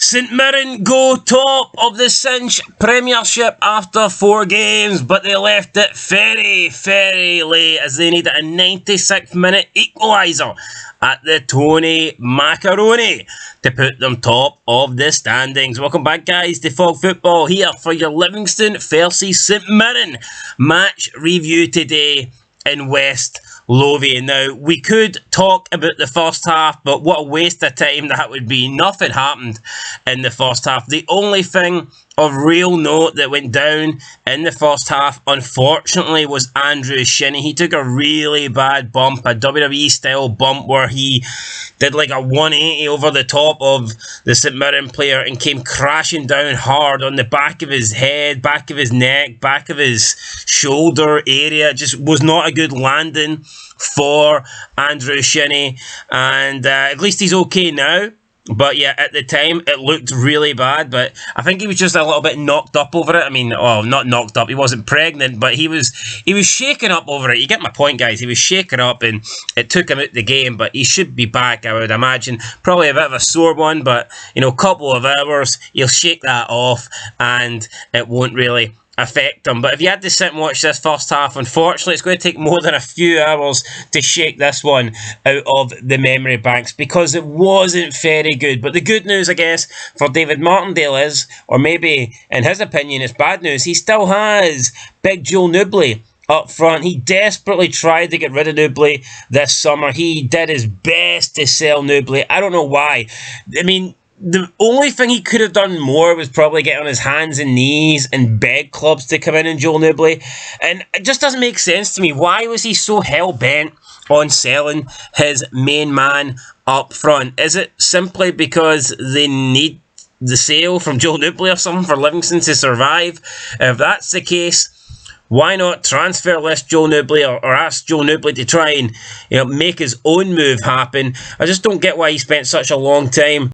St Mirren go top of the Cinch Premiership after 4 games, but they left it very, very late as they needed a 96th minute equaliser at the Tony Macaroni to put them top of the standings. Welcome back, guys, to Fog Football here for your Livingston versus St Mirren match review today in West Lothian. Now, we could talk about the first half, but what a waste of time that would be. Nothing happened in the first half. The only thing of real note that went down in the first half, unfortunately, was Andrew Shinnie. He took a really bad bump, a WWE style bump where he did like a 180 over the top of the St Mirren player and came crashing down hard on the back of his head, back of his neck, back of his shoulder area. It just was not a good landing for Andrew Shinnie, and at least he's okay now. But yeah, at the time, it looked really bad, but I think he was just a little bit knocked up over it. I mean, well, not knocked up, he wasn't pregnant, but he was shaken up over it. You get my point, guys. He was shaken up, and it took him out the game, but he should be back, I would imagine. Probably a bit of a sore one, but, you know, a couple of hours, he'll shake that off, and it won't really affect them. But if you had to sit and watch this first half, unfortunately, it's going to take more than a few hours to shake this one out of the memory banks because it wasn't very good. But the good news, I guess, for David Martindale is, or maybe in his opinion it's bad news, he still has Big Joe Newbley up front. He desperately tried to get rid of Newbley this summer. He did his best to sell Newbley. I don't know why. I mean, the only thing he could have done more was probably get on his hands and knees and beg clubs to come in and Joe Newbley. And it just doesn't make sense to me. Why was he so hell-bent on selling his main man up front? Is it simply because they need the sale from Joe Newbley or something for Livingston to survive? If that's the case, why not transfer list Joe Newbley or ask Joe Newbley to try and, you know, make his own move happen? I just don't get why he spent such a long time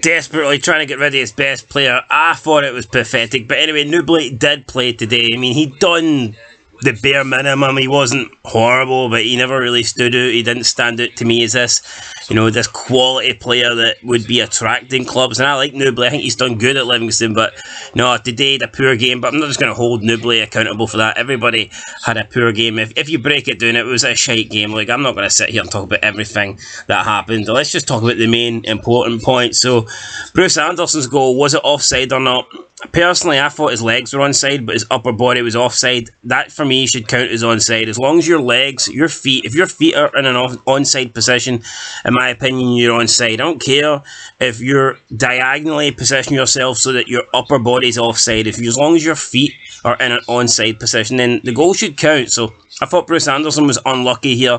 desperately trying to get rid of his best player. I thought it was pathetic. But anyway, Newbley did play today. I mean, he'd done the bare minimum. He wasn't horrible, but he never really stood out. He didn't stand out to me as this, you know, this quality player that would be attracting clubs. And I like Newbley. I think he's done good at Livingston, but no, today had a poor game. But I'm not just going to hold Newbley accountable for that. Everybody had a poor game. If you break it down, it was a shite game. Like, I'm not going to sit here and talk about everything that happened. Let's just talk about the main important points. So, Bruce Anderson's goal, was it offside or not? Personally, I thought his legs were onside, but his upper body was offside. That, for me, should count as onside. As long as your legs, your feet, if your feet are in an onside position, in my opinion, you're onside. I don't care if you're diagonally position yourself so that your upper body's offside. As long as your feet are in an onside position, then the goal should count. So I thought Bruce Anderson was unlucky here.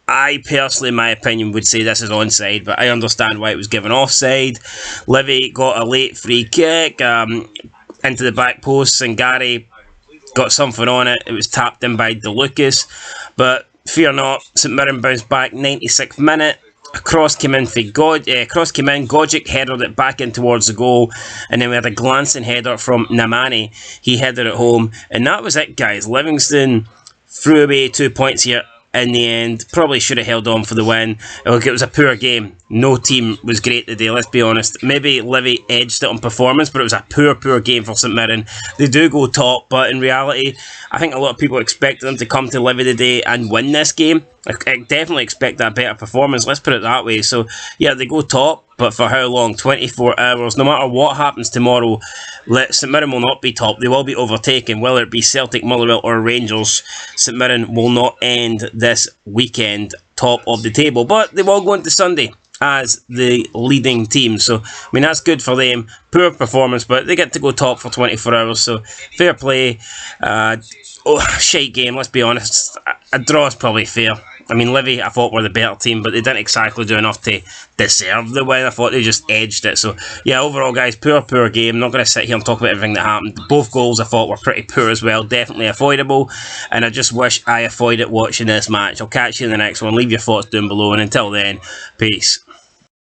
I personally, in my opinion, would say this is onside, but I understand why it was given offside. LIVI got a late free kick into the back post, and Gary got something on it. It was tapped in by DeLucas, but fear not, St Mirren bounced back 96th minute. A cross came in, Gogic headed it back in towards the goal, and then we had a glancing header from Namani. He headed it home, and that was it, guys. Livingston threw away 2 points here in the end. Probably should have held on for the win. Look, it was a poor game. No team was great today, let's be honest. Maybe LIVI edged it on performance, but it was a poor game for St Mirren. They do go top, but in reality, I think a lot of people expected them to come to LIVI today and win this game. I definitely expect that better performance, let's put it that way. So, yeah, they go top, but for how long? 24 hours. No matter what happens tomorrow, St Mirren will not be top. They will be overtaken, whether it be Celtic, Motherwell or Rangers. St Mirren will not end this weekend top of the table, but they will go into Sunday as the leading team. So, I mean, that's good for them. Poor performance, but they get to go top for 24 hours, so fair play. Shite game, let's be honest. A draw is probably fair. I mean, LIVI, I thought, were the better team, but they didn't exactly do enough to deserve the win. I thought they just edged it. So, yeah, overall, guys, poor game. Not going to sit here and talk about everything that happened. Both goals, I thought, were pretty poor as well. Definitely avoidable. And I just wish I avoided watching this match. I'll catch you in the next one. Leave your thoughts down below. And until then, peace.